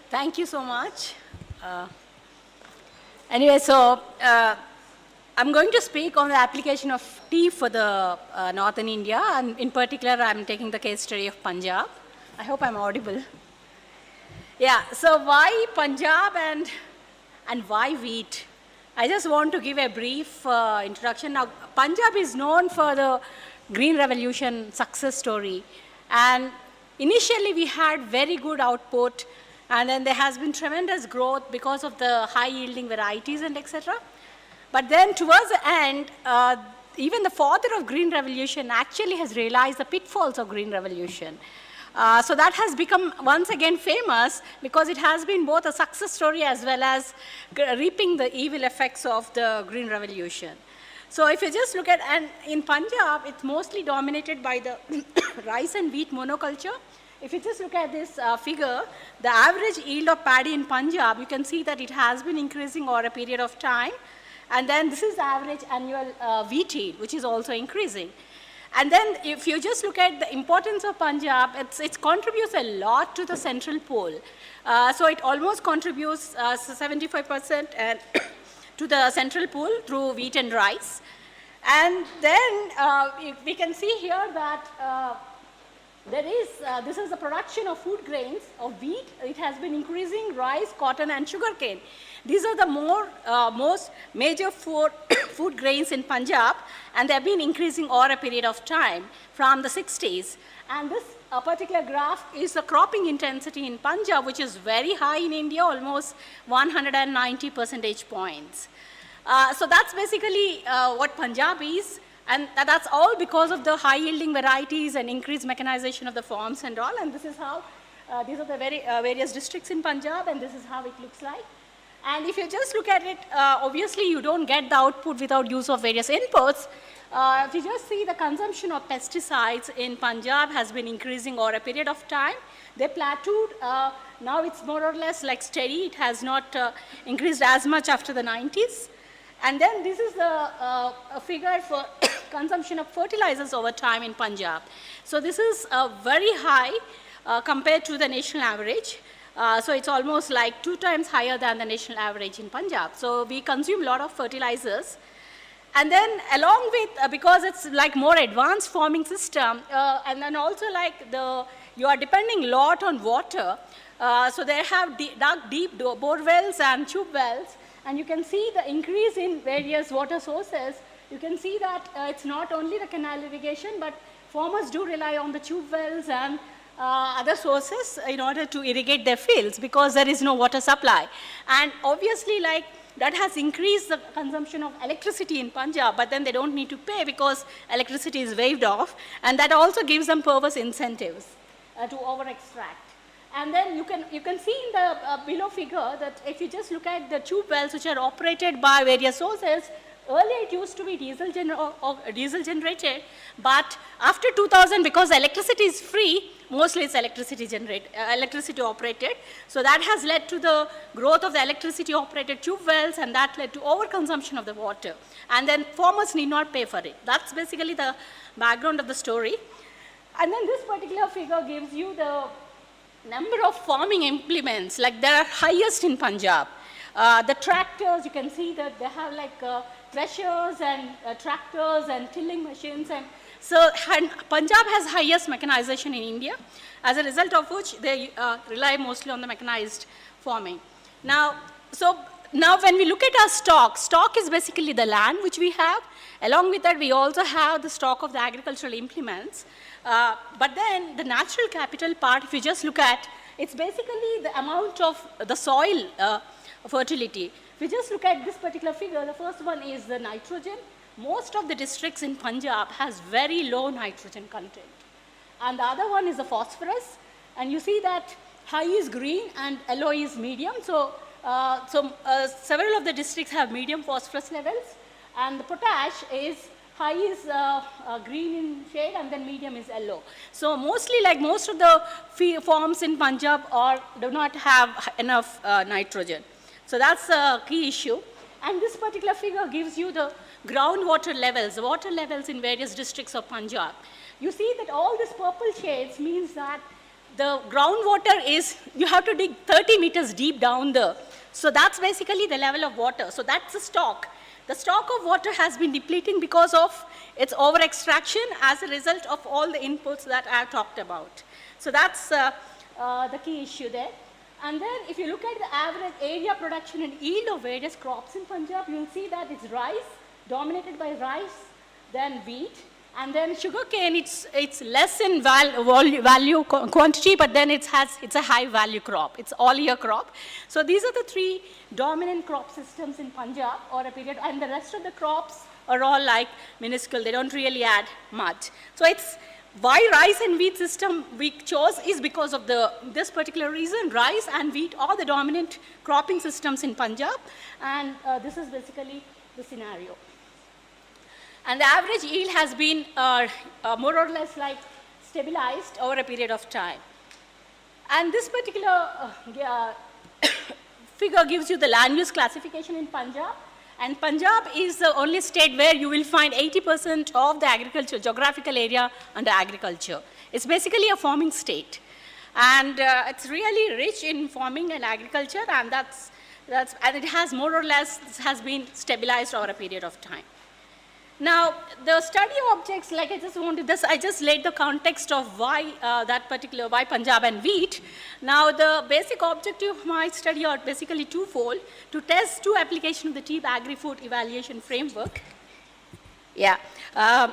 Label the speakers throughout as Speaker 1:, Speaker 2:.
Speaker 1: Thank you so much. Anyway, so I'm going to speak on the application of tea for the northern India, and in particular, I'm taking the case study of Punjab. I hope I'm audible. Yeah, so why Punjab and why wheat? I just want to give a brief introduction. Now, Punjab is known for the Green Revolution success story, and initially we had very good output, and then there has been tremendous growth because of the high yielding varieties and etc. But then towards the end, even the father of Green Revolution actually has realized the pitfalls of Green Revolution. So that has become once again famous because it has been both a success story as well as reaping the evil effects of the Green Revolution. So if you just look at, and in Punjab, it's mostly dominated by the rice and wheat monoculture. If you just look at this figure, the average yield of paddy in Punjab, you can see that it has been increasing over a period of time. And then this is the average annual wheat yield, which is also increasing. And then if you just look at the importance of Punjab, it contributes a lot to the central pool. So it almost contributes 75% and to the central pool through wheat and rice. And then we can see here that this is the production of food grains of wheat. It has been increasing rice, cotton, and sugarcane. These are the most major food grains in Punjab, and they have been increasing over a period of time from the 60s. And this particular graph is the cropping intensity in Punjab, which is very high in India, almost 190 percentage points. So that's basically what Punjab is. And that's all because of the high-yielding varieties and increased mechanization of the farms and all. And this is how, these are the various districts in Punjab, and this is how it looks like. And if you just look at it, obviously you don't get the output without use of various inputs. If you just see the consumption of pesticides in Punjab has been increasing over a period of time. They plateaued. Now it's more or less like steady. It has not increased as much after the 90s. And then this is the figure for consumption of fertilizers over time in Punjab. So this is very high compared to the national average. So it's almost like 2 times higher than the national average in Punjab. So we consume a lot of fertilizers. And then along with, because it's like more advanced farming system, and then also like you are depending a lot on water. So they have dug deep bore wells and tube wells. And you can see the increase in various water sources. You can see that it's not only the canal irrigation, but farmers do rely on the tube wells and other sources in order to irrigate their fields because there is no water supply. And obviously, like that has increased the consumption of electricity in Punjab, but then they don't need to pay because electricity is waived off. And that also gives them perverse incentives to over-extract. And then you can see in the below figure that if you just look at the tube wells which are operated by various sources, earlier it used to be diesel generated, but after 2000, because electricity is free, mostly it's electricity operated. So that has led to the growth of the electricity operated tube wells, and that led to overconsumption of the water. And then farmers need not pay for it. That's basically the background of the story. And then this particular figure gives you the number of farming implements, like they are highest in Punjab. The tractors, you can see that they have like threshers and tractors and tilling machines. And so Punjab has highest mechanization in India, as a result of which they rely mostly on the mechanized farming. Now when we look at our stock is basically the land which we have. Along with that, we also have the stock of the agricultural implements. But then the natural capital part, if you just look at, it's basically the amount of the soil fertility. If you just look at this particular figure, the first one is the nitrogen. Most of the districts in Punjab has very low nitrogen content. And the other one is the phosphorus. And you see that high is green and yellow is medium. So several of the districts have medium phosphorus levels. And the potash is high is green in shade and then medium is yellow. So mostly like most of the farms in Punjab do not have enough nitrogen. So that's a key issue. And this particular figure gives you the groundwater levels, the water levels in various districts of Punjab. You see that all these purple shades means that the groundwater is, you have to dig 30 meters deep down there. So that's basically the level of water. So that's the stock. The stock of water has been depleting because of its over-extraction as a result of all the inputs that I have talked about. So that's the key issue there. And then if you look at the average area production and yield of various crops in Punjab, you'll see that it's rice, dominated by rice, then wheat, and then sugarcane, it's less in value quantity, but then it's a high value crop. It's all year crop. So these are the three dominant crop systems in Punjab or a period, and the rest of the crops are all like minuscule. They don't really add much. So it's why rice and wheat system we chose is because of this particular reason. Rice and wheat are the dominant cropping systems in Punjab, and this is basically the scenario. And the average yield has been more or less like stabilized over a period of time. And this particular figure gives you the land use classification in Punjab. And Punjab is the only state where you will find 80% of the agriculture, geographical area under agriculture. It's basically a farming state. And it's really rich in farming and agriculture, and and it has more or less has been stabilized over a period of time. Now, the study objects, like I just laid the context of why why Punjab and wheat. Now, the basic objective of my study are basically twofold: to test two applications of the TEEBAgriFood evaluation framework. Yeah.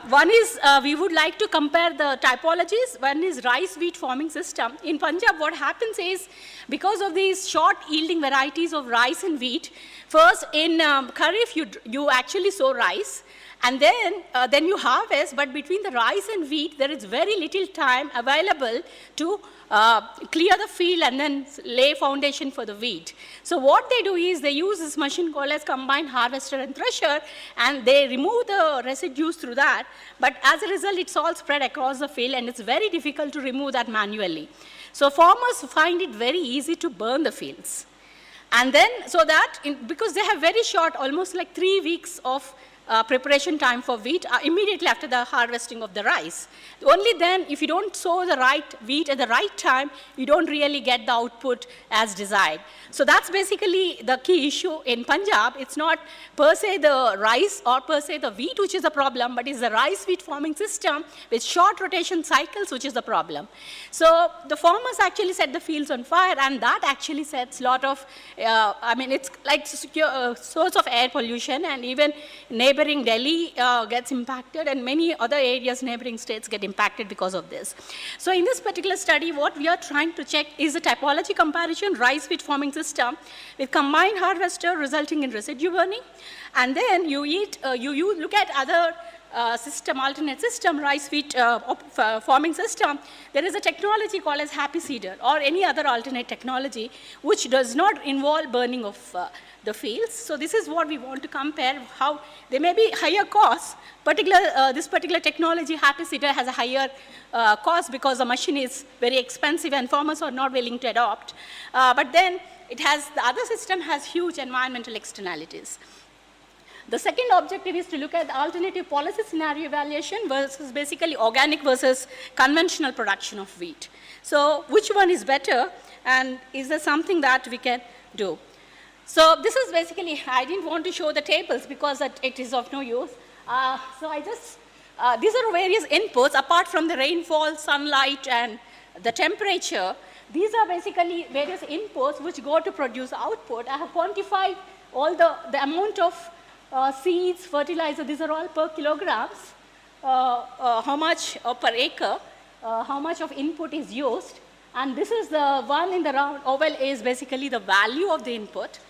Speaker 1: One is we would like to compare the typologies. One is rice-wheat farming system. In Punjab, what happens is, because of these short-yielding varieties of rice and wheat, first in Kharif, you actually sow rice, and then you harvest, but between the rice and wheat, there is very little time available to clear the field and then lay foundation for the wheat. So what they do is they use this machine called as combined harvester and thresher, and they remove the residues through that, but as a result, it's all spread across the field, and it's very difficult to remove that manually. So farmers find it very easy to burn the fields. And then, because they have very short, almost like 3 weeks of preparation time for wheat immediately after the harvesting of the rice. Only then, if you don't sow the right wheat at the right time, you don't really get the output as desired. So that's basically the key issue in Punjab. It's not per se the rice or per se the wheat which is the problem, but it's the rice-wheat farming system with short rotation cycles which is the problem. So the farmers actually set the fields on fire, and that actually sets a lot of, it's like source of air pollution, and even neighboring Delhi gets impacted, and many other areas, neighboring states get impacted because of this. So in this particular study, what we are trying to check is the typology comparison, rice-wheat farming system with combined harvester resulting in residue burning. And then you look at other alternate system, rice-wheat farming system. There is a technology called as happy seeder or any other alternate technology which does not involve burning of the fields. So this is what we want to compare, how there may be higher costs. This particular technology, happy seeder, has a higher cost because the machine is very expensive and farmers are not willing to adopt. But then the other system has huge environmental externalities. The second objective is to look at the alternative policy scenario evaluation versus basically organic versus conventional production of wheat. So which one is better, and is there something that we can do? So this is basically, I didn't want to show the tables because it is of no use. These are various inputs apart from the rainfall, sunlight, and the temperature. These are basically various inputs which go to produce output. I have quantified all the amount of seeds, fertilizer, these are all per kilograms, how much per acre, how much of input is used. And this is the one in the round oval is basically the value of the input.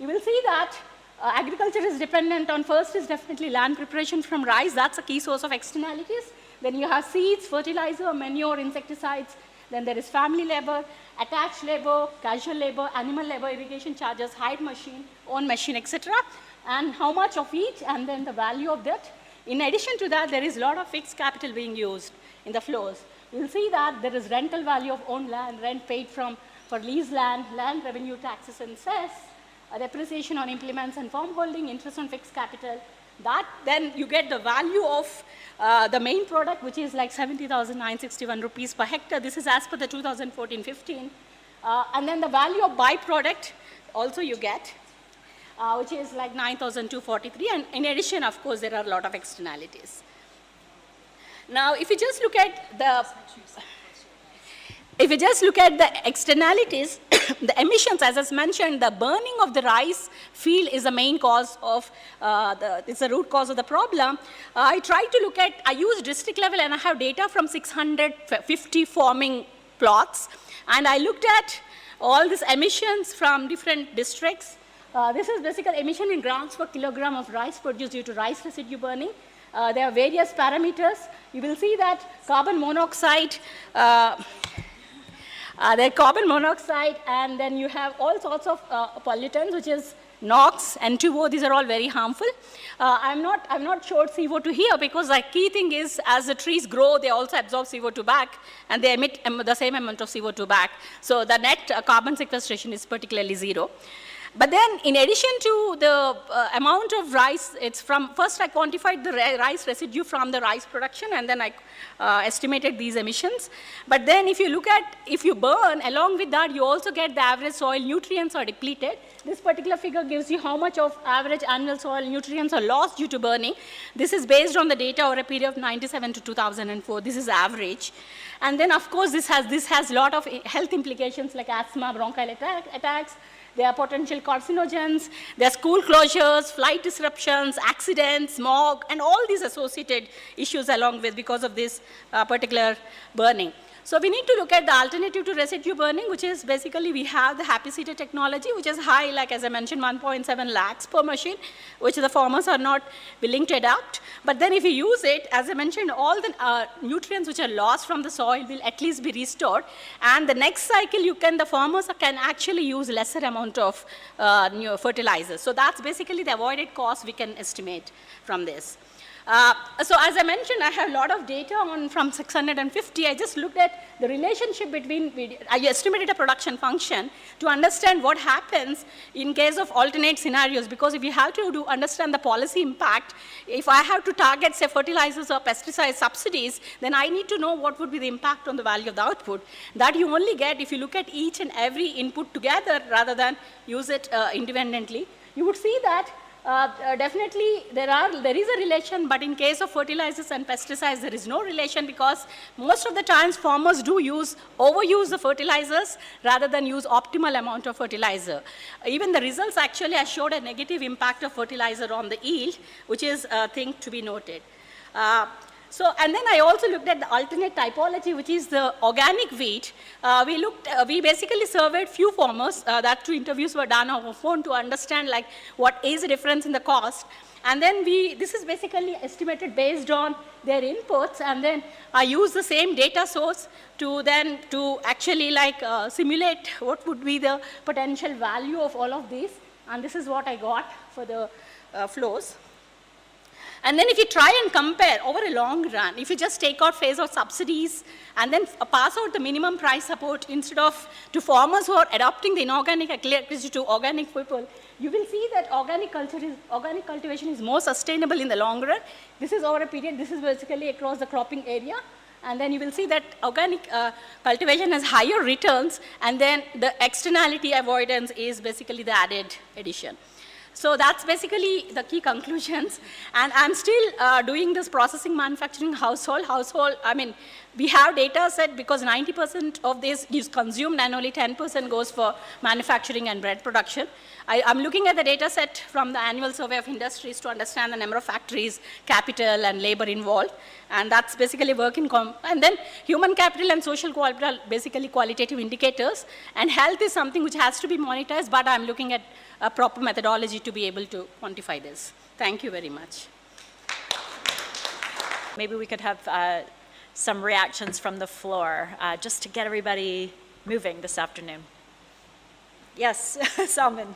Speaker 1: You will see that agriculture is dependent on, first is definitely land preparation from rice, that's a key source of externalities. Then you have seeds, fertilizer, manure, insecticides. Then there is family labor, attached labor, casual labor, animal labor, irrigation charges, hired machine, own machine, etc. And how much of each, and then the value of that. In addition to that, there is a lot of fixed capital being used in the flows. You'll see that there is rental value of owned land, rent paid for leased land, land revenue taxes and cess, depreciation on implements and farm holding, interest on fixed capital, Then you get the value of the main product, which is like 70,961 rupees per hectare. This is as per the 2014-15. And then the value of byproduct also you get, which is like 9,243. And in addition, of course, there are a lot of externalities. Now, if you just look at the externalities, the emissions, as I mentioned, the burning of the rice field is the main cause of, it's the root cause of the problem. I tried to look at, I used district level and I have data from 650 farming plots. And I looked at all these emissions from different districts. This is basically emission in grams per kilogram of rice produced due to rice residue burning. There are various parameters. You will see that carbon monoxide, and then you have all sorts of pollutants, which is NOx, N2O. These are all very harmful. I'm not showed CO2 here because the key thing is as the trees grow, they also absorb CO2 back, and they emit the same amount of CO2 back. So the net carbon sequestration is particularly zero. But then, in addition to the amount of rice, it's from, first I quantified the rice residue from the rice production, and then I estimated these emissions. But then if you look at, if you burn, along with that, you also get the average soil nutrients are depleted. This particular figure gives you how much of average annual soil nutrients are lost due to burning. This is based on the data over a period of 97 to 2004. This is average. And then, of course, this has a lot of health implications like asthma, bronchial attacks. There are potential carcinogens, there are school closures, flight disruptions, accidents, smog, and all these associated issues along with because of this particular burning. So we need to look at the alternative to residue burning, which is basically we have the happy seeder technology, which is high, like as I mentioned, 1.7 lakhs per machine, which the farmers are not willing to adopt. But then if you use it, as I mentioned, all the nutrients which are lost from the soil will at least be restored. And the next cycle, the farmers can actually use lesser amount of fertilizers. So that's basically the avoided cost we can estimate from this. So as I mentioned, I have a lot of data on from 650. I just looked at the relationship between, I estimated a production function to understand what happens in case of alternate scenarios. Because if you have to understand the policy impact, if I have to target, say, fertilizers or pesticide subsidies, then I need to know what would be the impact on the value of the output. That you only get if you look at each and every input together rather than use it independently. You would see that definitely there is a relation, but in case of fertilizers and pesticides, there is no relation because most of the times farmers do overuse the fertilizers rather than use optimal amount of fertilizer. Even the results actually I showed a negative impact of fertilizer on the yield, which is a thing to be noted. And then I also looked at the alternate typology, which is the organic wheat. We basically surveyed few farmers, that 2 interviews were done over phone to understand like what is the difference in the cost. And then this is basically estimated based on their inputs, and then I use the same data source to actually like simulate what would be the potential value of all of these. And this is what I got for the flows. And then if you try and compare over a long run, if you just take out phase out subsidies and then pass out the minimum price support instead of to farmers who are adopting the inorganic electricity to organic people, you will see that organic cultivation is more sustainable in the long run. This is over a period, this is basically across the cropping area. And then you will see that organic cultivation has higher returns, and then the externality avoidance is basically the added addition. So that's basically the key conclusions. And I'm still doing this processing manufacturing household. I mean, we have data set because 90% of this is consumed and only 10% goes for manufacturing and bread production. I'm looking at the data set from the annual survey of industries to understand the number of factories, capital, and labor involved. And that's basically and then human capital and social capital, basically qualitative indicators. And health is something which has to be monetized, but I'm looking at a proper methodology to be able to quantify this. Thank you very much.
Speaker 2: Maybe we could have some reactions from the floor, just to get everybody moving this afternoon. Yes, Salman.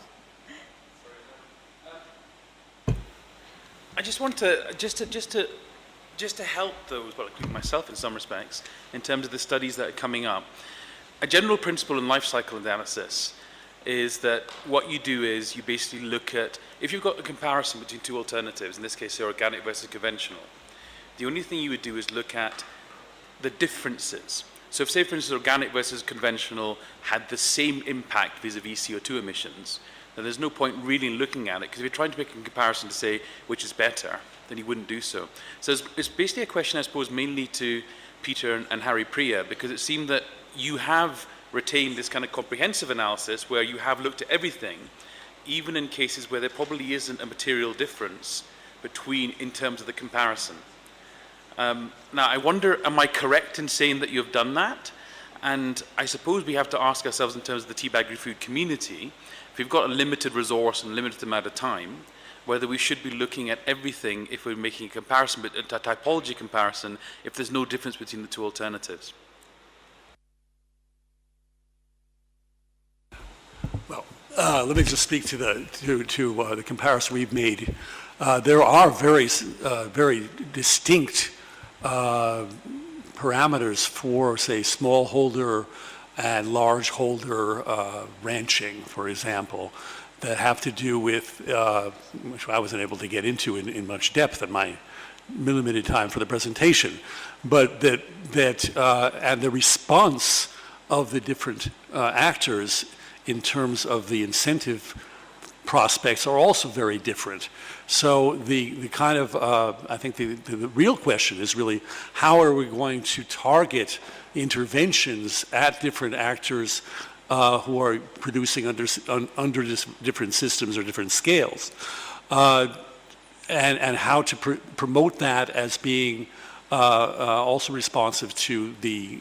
Speaker 3: I just want to just to help those, well, including myself in some respects, in terms of the studies that are coming up. A general principle in life cycle analysis is that what you do is you basically look at, if you've got a comparison between two alternatives, in this case, say organic versus conventional, the only thing you would do is look at the differences. So if, say, for instance, organic versus conventional had the same impact vis-a-vis CO2 emissions, then there's no point really in looking at it, because if you're trying to make a comparison to say which is better, then you wouldn't do so. So it's basically a question, I suppose, mainly to Peter and Haripriya, because it seemed that you have retained this kind of comprehensive analysis where you have looked at everything, even in cases where there probably isn't a material difference between, in terms of the comparison. Now, I wonder, am I correct in saying that you've done that? And I suppose we have to ask ourselves in terms of the TEEBAgriFood community, if we've got a limited resource and a limited amount of time, whether we should be looking at everything if we're making a comparison, but a typology comparison, if there's no difference between the two alternatives.
Speaker 4: Well, let me just speak to the comparison we've made. There are very distinct parameters for, say, smallholder and largeholder ranching, for example, that have to do with, which I wasn't able to get into in much depth in my limited time for the presentation, but and the response of the different actors in terms of the incentive prospects are also very different. So the kind of, I think the real question is really, how are we going to target interventions at different actors who are producing under different systems or different scales, and how to promote that as being also responsive to the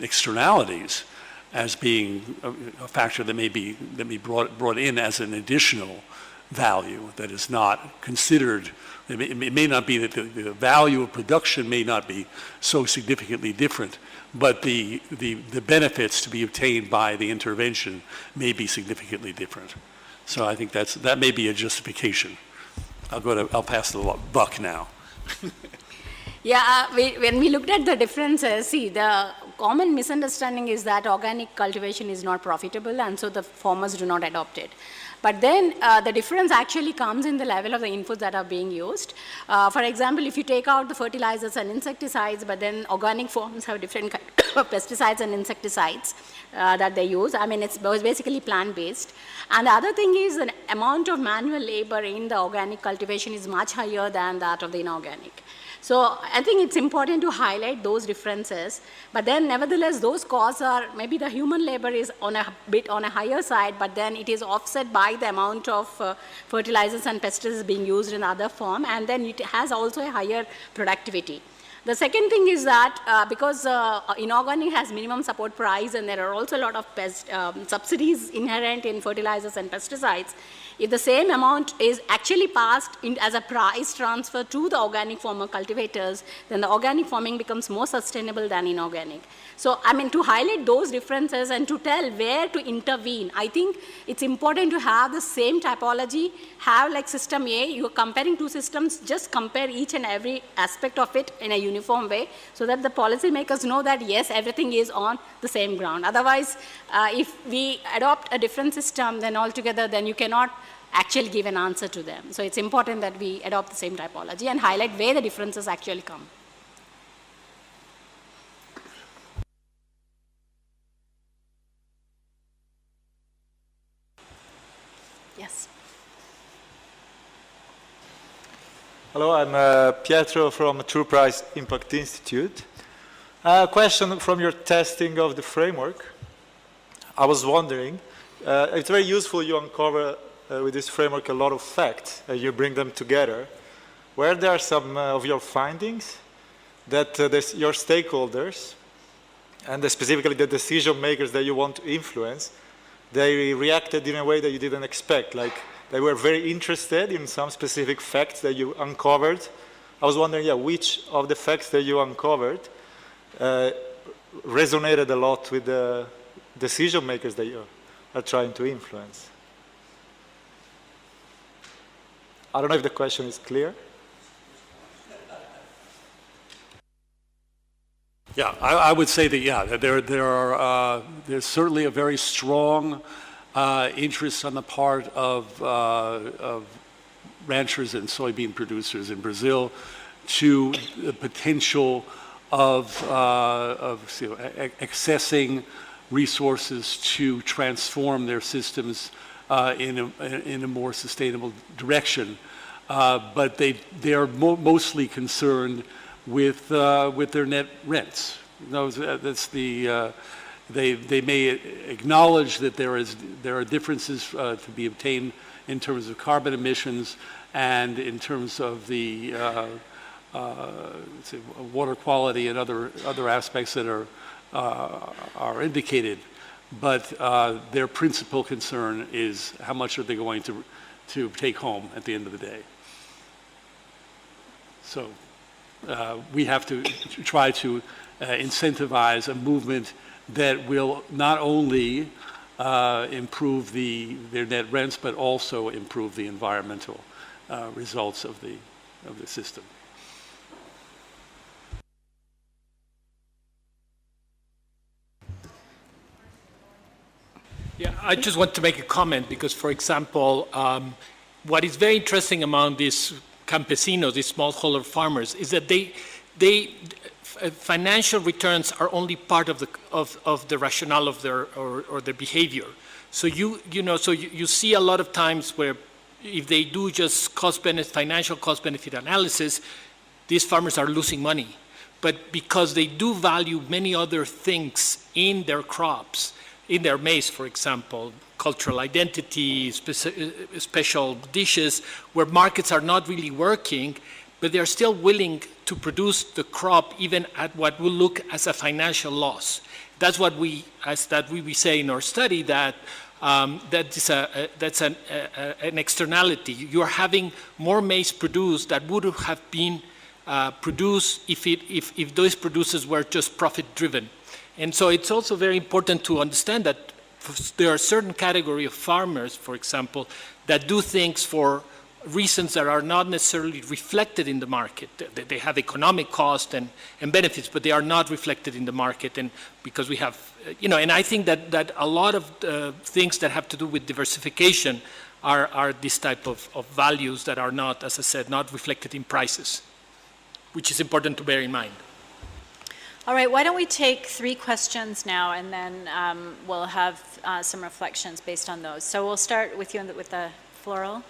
Speaker 4: externalities, as being a factor that may be brought in as an additional value that is not considered. It may not be that the value of production may not be so significantly different, but the benefits to be obtained by the intervention may be significantly different. So I think that may be a justification. I'll pass the buck now.
Speaker 1: Yeah, when we looked at the differences, see, the common misunderstanding is that organic cultivation is not profitable, and so the farmers do not adopt it. But then the difference actually comes in the level of the inputs that are being used. For example, if you take out the fertilizers and insecticides, but then organic farms have different kind of pesticides and insecticides that they use. I mean, it's basically plant-based. And the other thing is the amount of manual labor in the organic cultivation is much higher than that of the inorganic. So I think it's important to highlight those differences, but then nevertheless those costs are, maybe the human labor is on a bit on a higher side, but then it is offset by the amount of fertilizers and pesticides being used in other form, and then it has also a higher productivity. The second thing is that because inorganic has minimum support price and there are also a lot of subsidies inherent in fertilizers and pesticides, if the same amount is actually passed in as a price transfer to the organic farmer cultivators, then the organic farming becomes more sustainable than inorganic. So, I mean, to highlight those differences and to tell where to intervene, I think it's important to have the same typology, have like system A, you're comparing two systems, just compare each and every aspect of it in a uniform way so that the policymakers know that yes, everything is on the same ground. Otherwise, if we adopt a different system, then altogether, then you cannot actually give an answer to them. So it's important that we adopt the same typology and highlight where the differences actually come. Yes.
Speaker 5: Hello, I'm Pietro from True Price Impact Institute. A question from your testing of the framework. I was wondering, it's very useful you uncover with this framework a lot of facts, you bring them together. Where there are some of your findings that your stakeholders, and specifically the decision makers that you want to influence, they reacted in a way that you didn't expect, like they were very interested in some specific facts that you uncovered. I was wondering, yeah, which of the facts that you uncovered resonated a lot with the decision makers that you are trying to influence? I don't know if the question is clear.
Speaker 4: Yeah, I would say that, yeah, that there's certainly a very strong interest on the part of ranchers and soybean producers in Brazil to the potential of accessing resources to transform their systems in a more sustainable direction. But they are mostly concerned with their net rents. That's they may acknowledge that there are differences to be obtained in terms of carbon emissions and in terms of the water quality and other aspects that are indicated. But their principal concern is how much are they going to take home at the end of the day. So we have to try to incentivize a movement that will not only improve their net rents, but also improve the environmental results of the system.
Speaker 6: Yeah, I just want to make a comment because, for example, what is very interesting among these campesinos, these smallholder farmers, is that financial returns are only part of the rationale of their or their behavior. So you see a lot of times where if they do just financial cost benefit analysis, these farmers are losing money. But because they do value many other things in their crops, in their maize, for example, cultural identity, special dishes, where markets are not really working, but they're still willing to produce the crop even at what will look as a financial loss. That's what we say in our study, that that's an externality. You're having more maize produced that would have been produced if those producers were just profit-driven. And so it's also very important to understand that there are certain category of farmers, for example, that do things for reasons that are not necessarily reflected in the market. They have economic cost and benefits, but they are not reflected in the market. And because we have, and I think that a lot of things that have to do with diversification are this type of values that are not, as I said, not reflected in prices, which is important to bear in mind.
Speaker 2: All right, why don't we take 3 questions now, and then we'll have some reflections based on those. So we'll start with you with the floral.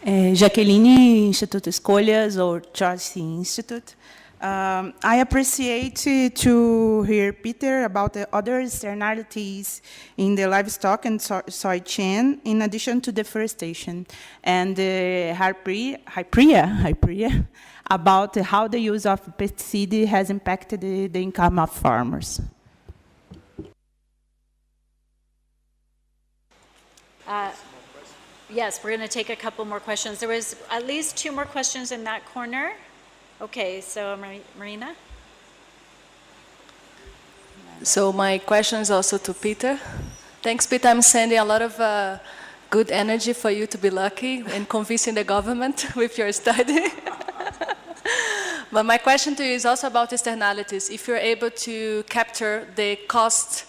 Speaker 7: Jaqueline, Instituto Escolhas, or Charles C. Institute. I appreciate to hear Peter about the other externalities in the livestock and soy chain, in addition to deforestation, and Haripriya about how the use of pesticide has impacted the income of farmers.
Speaker 2: Yes, we're going to take a couple more questions. There was at least 2 more questions in that corner. Okay, so Marina?
Speaker 8: So my question is also to Peter. Thanks, Peter. I'm sending a lot of good energy for you to be lucky and convincing the government with your study. But my question to you is also about externalities. If you're able to capture the cost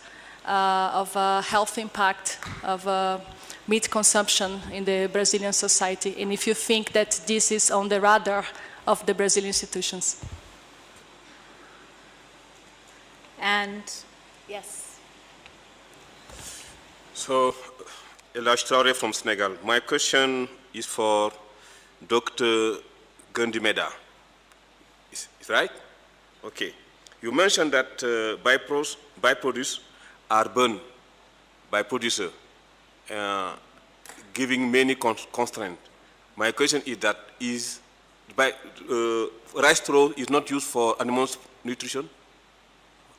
Speaker 8: of health impact of meat consumption in the Brazilian society, and if you think that this is on the radar of the Brazilian institutions.
Speaker 2: And yes.
Speaker 9: So, Elash Traore from Senegal. My question is for Dr. Gundimeda. Is right? Okay. You mentioned that byproducts are burned by producer, giving many constraints. My question is that rice straw is not used for animals' nutrition?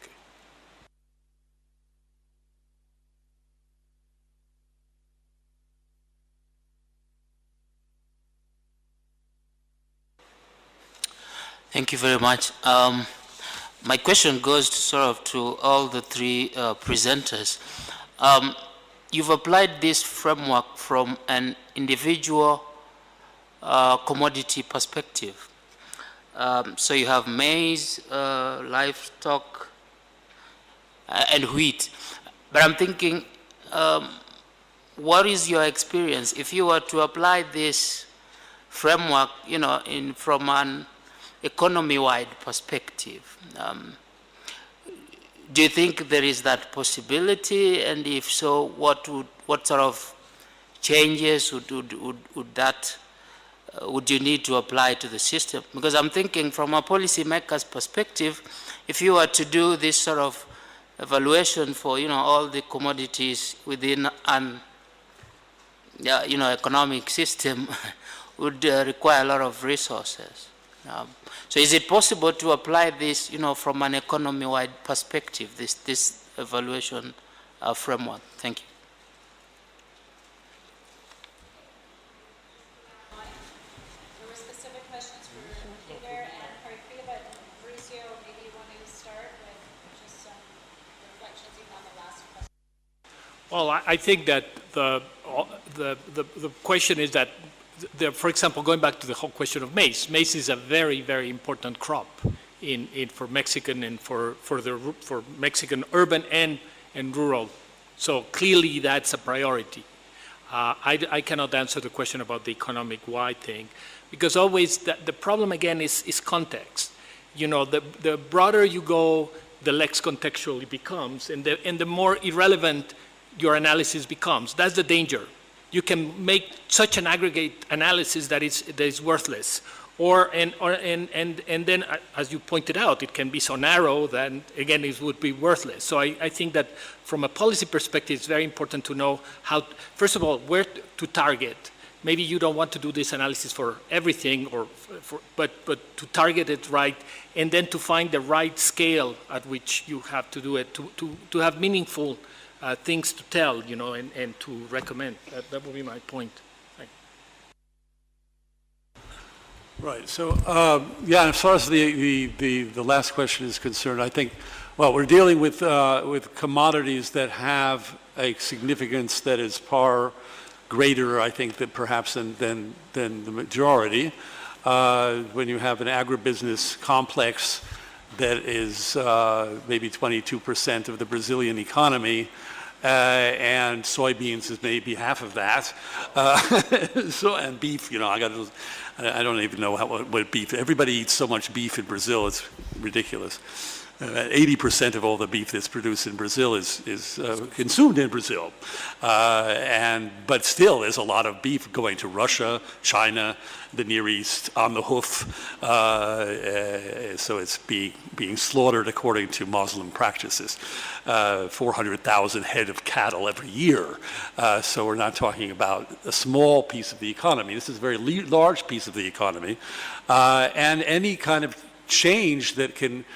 Speaker 9: Okay.
Speaker 10: Thank you very much. My question goes to all the 3 presenters. You've applied this framework from an individual commodity perspective. So you have maize, livestock, and wheat. But I'm thinking, what is your experience if you were to apply this framework, from an economy-wide perspective? Do you think there is that possibility? And if so, what sort of changes would you need to apply to the system? Because I'm thinking from a policymaker's perspective, if you were to do this sort of evaluation for all the commodities within an economic system, would require a lot of resources. So is it possible to apply this, from an economy-wide perspective, this evaluation framework? Thank you.
Speaker 2: There were specific questions for Peter and Haripriya, but Mauricio, maybe you want to start with just some reflections even on the last question.
Speaker 6: Well, I think that the question is that, for example, going back to the whole question of maize, maize is a very, very important crop for Mexican and for Mexican urban and rural. So clearly that's a priority. I cannot answer the question about the economic-wide thing, because always the problem again is context. The broader you go, the less contextual it becomes, and the more irrelevant your analysis becomes. That's the danger. You can make such an aggregate analysis that is worthless, and then, as you pointed out, it can be so narrow that again it would be worthless. So I think that from a policy perspective, it's very important to know how, first of all, where to target. Maybe you don't want to do this analysis for everything, but to target it right, and then to find the right scale at which you have to do it to have meaningful things to tell, and to recommend. That would be my point.
Speaker 4: Right. So, as far as the last question is concerned, I think, well, we're dealing with commodities that have a significance that is far greater, I think, perhaps than the majority. When you have an agribusiness complex that is maybe 22% of the Brazilian economy, and soybeans is maybe half of that. And beef, I don't even know what beef. Everybody eats so much beef in Brazil; it's ridiculous. 80% of all the beef that's produced in Brazil is consumed in Brazil, but still, there's a lot of beef going to Russia, China, the Near East on the hoof. So it's being slaughtered according to Muslim practices. 400,000 head of cattle every year. So we're not talking about a small piece of the economy. This is a very large piece of the economy, and any kind of change that can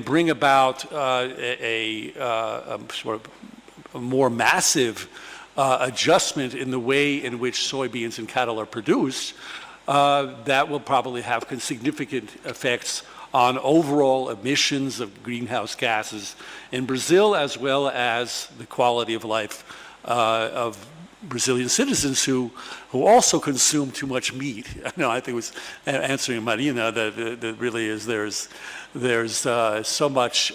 Speaker 4: bring about a sort of a more massive adjustment in the way in which soybeans and cattle are produced, that will probably have significant effects on overall emissions of greenhouse gases in Brazil, as well as the quality of life of Brazilian citizens who also consume too much meat. I think it was answering Marina that really is there's so much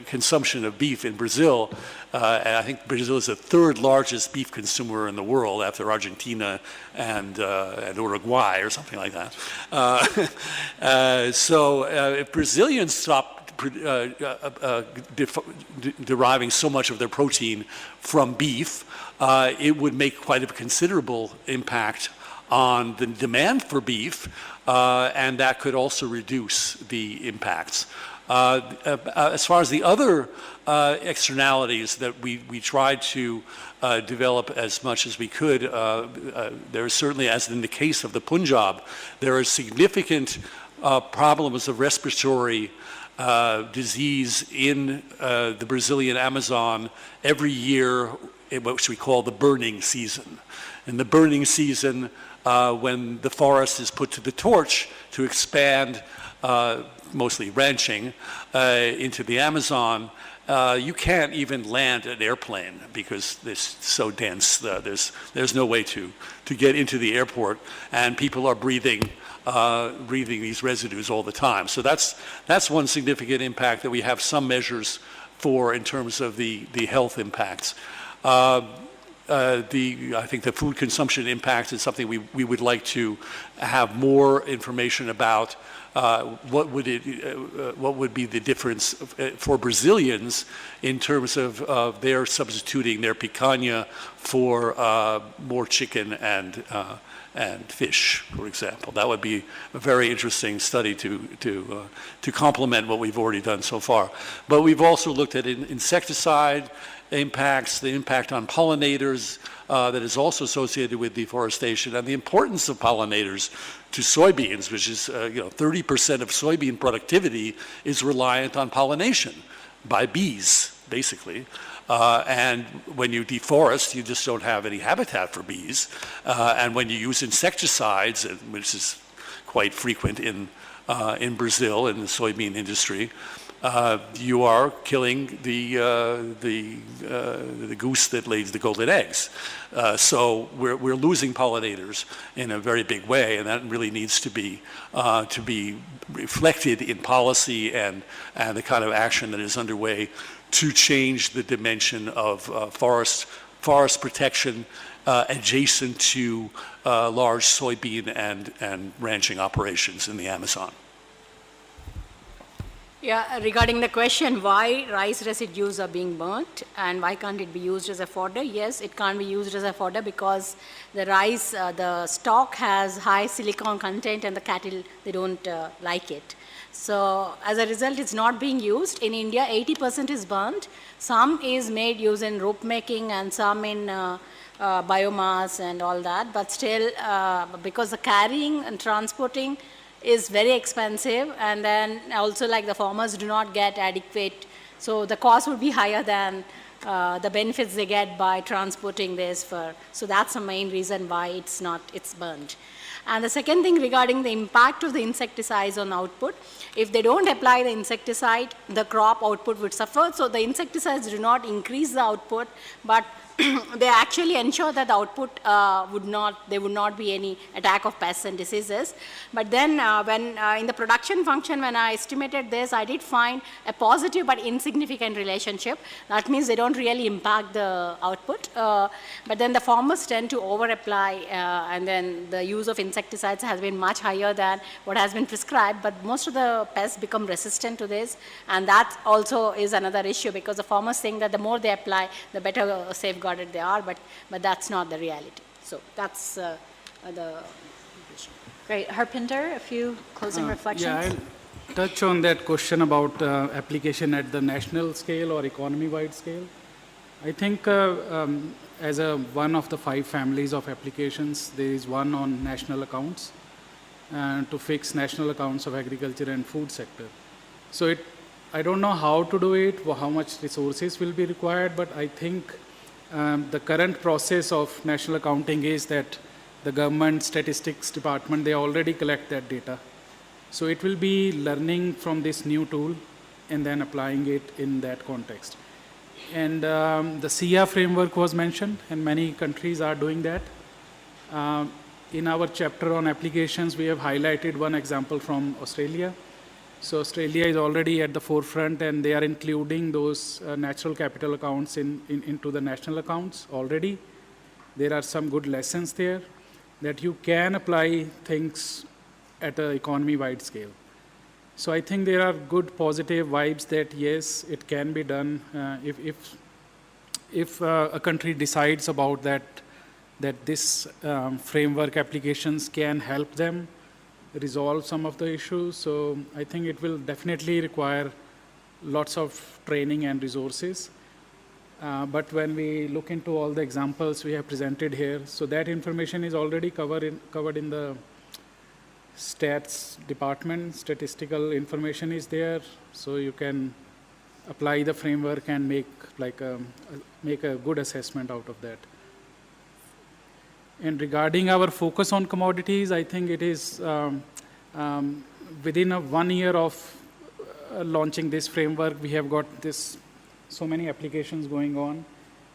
Speaker 4: consumption of beef in Brazil, and I think Brazil is the third largest beef consumer in the world after Argentina and Uruguay or something like that. So if Brazilians stop deriving so much of their protein from beef, it would make quite a considerable impact on the demand for beef, and that could also reduce the impacts. As far as the other externalities that we tried to develop as much as we could, there is certainly, as in the case of the Punjab, there are significant problems of respiratory disease in the Brazilian Amazon every year, which we call the burning season. In the burning season, when the forest is put to the torch to expand, mostly ranching, into the Amazon, you can't even land an airplane because it's so dense. There's no way to get into the airport, and people are breathing breathing these residues all the time. So that's one significant impact that we have some measures for in terms of the health impacts. I think the food consumption impact is something we would like to have more information about. What would be the difference for Brazilians in terms of their substituting their picanha for more chicken and fish, for example. That would be a very interesting study to complement what we've already done so far. But we've also looked at insecticide impacts, the impact on pollinators that is also associated with deforestation, and the importance of pollinators to soybeans, which is 30% of soybean productivity is reliant on pollination by bees, basically. And when you deforest, you just don't have any habitat for bees. And when you use insecticides, which is quite frequent in Brazil in the soybean industry, you are killing the goose that lays the golden eggs. So we're losing pollinators in a very big way, and that really needs to be reflected in policy and the kind of action that is underway to change the dimension of forest protection adjacent to large soybean and ranching operations in the Amazon.
Speaker 1: Yeah, regarding the question why rice residues are being burnt and why can't it be used as a fodder? Yes, it can't be used as a fodder because the rice, the stalk has high silicon content and the cattle, they don't like it. So as a result, it's not being used. In India, 80% is burnt. Some is made using rope making and some in biomass and all that. But still, because the carrying and transporting is very expensive, and then also like the farmers do not get adequate, so the cost would be higher than the benefits they get by transporting this so that's the main reason why it's burned. And the second thing regarding the impact of the insecticides on output, if they don't apply the insecticide, the crop output would suffer. So the insecticides do not increase the output, but they actually ensure that the output there would not be any attack of pests and diseases. But then when in the production function, when I estimated this, I did find a positive but insignificant relationship. That means they don't really impact the output. But then the farmers tend to over-apply, and then the use of insecticides has been much higher than what has been prescribed. But most of the pests become resistant to this, and that also is another issue because the farmers think that the more they apply, the better safeguarded they are, but that's not the reality. So that's the issue.
Speaker 2: Great. Harpinder, a few closing reflections?
Speaker 11: Yeah, I'll touch on that question about application at the national scale or economy-wide scale. I think as one of the 5 families of applications, there is one on national accounts to fix national accounts of agriculture and food sector. So I don't know how to do it, how much resources will be required, but I think the current process of national accounting is that the government statistics department, they already collect that data. So it will be learning from this new tool and then applying it in that context. And the SIA framework was mentioned, and many countries are doing that. In our chapter on applications, we have highlighted one example from Australia. So Australia is already at the forefront, and they are including those natural capital accounts into the national accounts already. There are some good lessons there that you can apply things at an economy-wide scale. So I think there are good positive vibes that yes, it can be done if a country decides about that this framework applications can help them resolve some of the issues. So I think it will definitely require lots of training and resources. But when we look into all the examples we have presented here, so that information is already covered in the stats department. Statistical information is there, so you can apply the framework and make a good assessment out of that. And regarding our focus on commodities, I think it is within 1 year of launching this framework, we have got so many applications going on.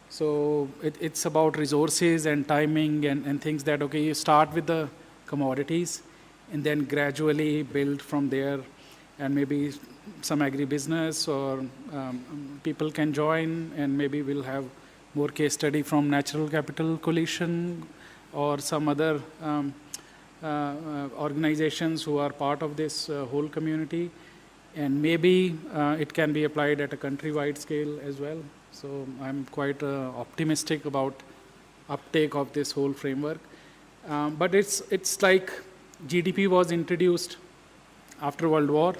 Speaker 11: So it's about resources and timing and things that, okay, you start with the commodities, and then gradually build from there, and maybe some agribusiness or people can join, and maybe we'll have more case study from Natural Capital Coalition or some other organizations who are part of this whole community. And maybe it can be applied at a countrywide scale as well. So I'm quite optimistic about uptake of this whole framework. But it's like GDP was introduced after World War.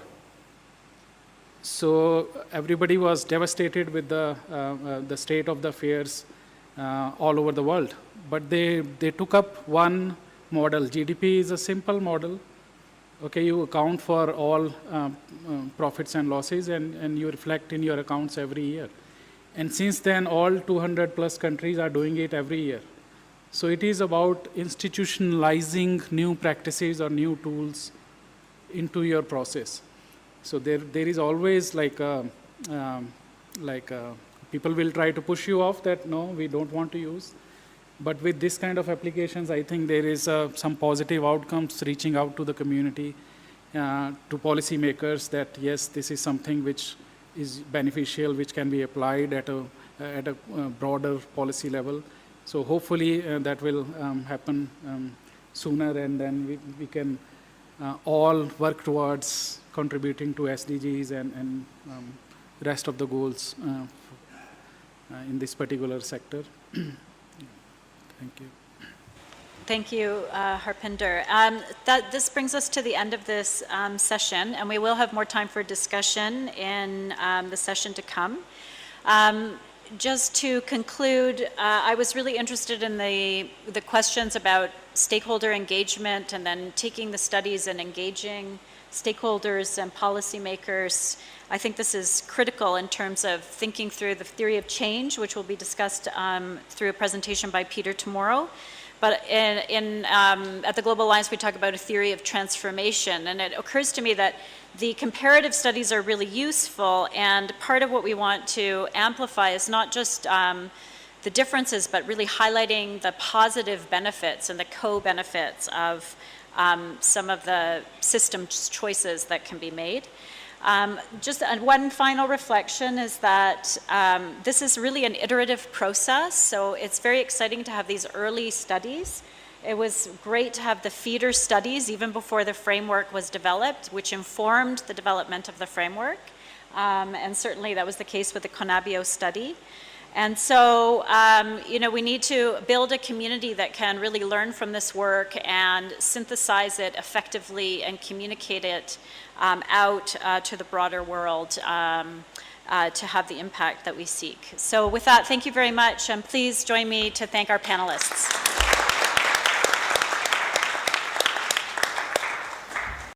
Speaker 11: So everybody was devastated with the state of the affairs all over the world. But they took up one model. GDP is a simple model. Okay, you account for all profits and losses, and you reflect in your accounts every year. And since then, all 200 plus countries are doing it every year. So it is about institutionalizing new practices or new tools into your process. So there is always people will try to push you off that, no, we don't want to use. But with this kind of applications, I think there is some positive outcomes reaching out to the community, to policymakers that, yes, this is something which is beneficial, which can be applied at a broader policy level. So hopefully that will happen sooner, and then we can all work towards contributing to SDGs and rest of the goals in this particular sector. Thank you.
Speaker 2: Thank you, Harpinder. This brings us to the end of this session, and we will have more time for discussion in the session to come. Just to conclude, I was really interested in the questions about stakeholder engagement and then taking the studies and engaging stakeholders and policymakers. I think this is critical in terms of thinking through the theory of change, which will be discussed through a presentation by Peter tomorrow. But at the Global Alliance, we talk about a theory of transformation, and it occurs to me that the comparative studies are really useful, and part of what we want to amplify is not just the differences, but really highlighting the positive benefits and the co-benefits of some of the system choices that can be made. Just one final reflection is that this is really an iterative process, so it's very exciting to have these early studies. It was great to have the feeder studies even before the framework was developed, which informed the development of the framework, and certainly that was the case with the Conabio study. And so, we need to build a community that can really learn from this work and synthesize it effectively and communicate it out to the broader world to have the impact that we seek. So with that, thank you very much, and please join me to thank our panelists.